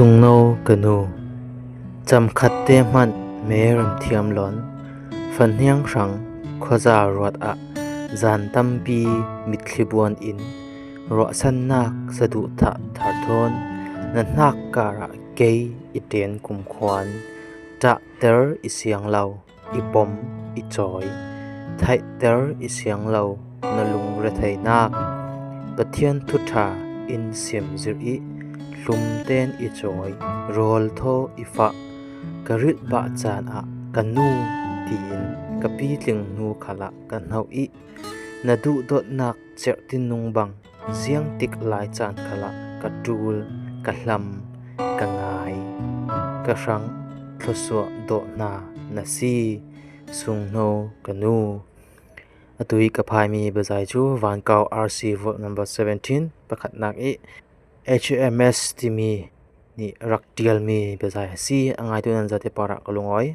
สุงโนกนูจำคัดเตมันเมรมเทียมหลอนฟันเฮียงสังขวาจารวดอะจานตัมปีมิดลิบวนอินรอสันนักสะดุทะถาทนนันนักการะเกยอิเตียนกุมควานจะเตอร์อิเสียงเราอิปมอิจอยไทเตอร์อิเสียงเรานลุงระไทนักกะเทียนทุธาอินเสียมจิริลุมเตนอิจอยโรลโทอิฟะกะริดบะจานอะกันนูตีนกะปีลิงนูขละกันเฮาอินาดุดดนักเจตินนุงบังเสียงติกลายจานขละกะดูลกะลำกะงายกะรังทศวดนานาซีสุงโนกะนูอตุยกะพายมีบะไซจูวานเกา RC vote number 17ประคัดนักอิ HMS ที่มีนี่รักเดียลมีบะไซซีอังไงตุนันจะเตปาระกะลุงอ้อย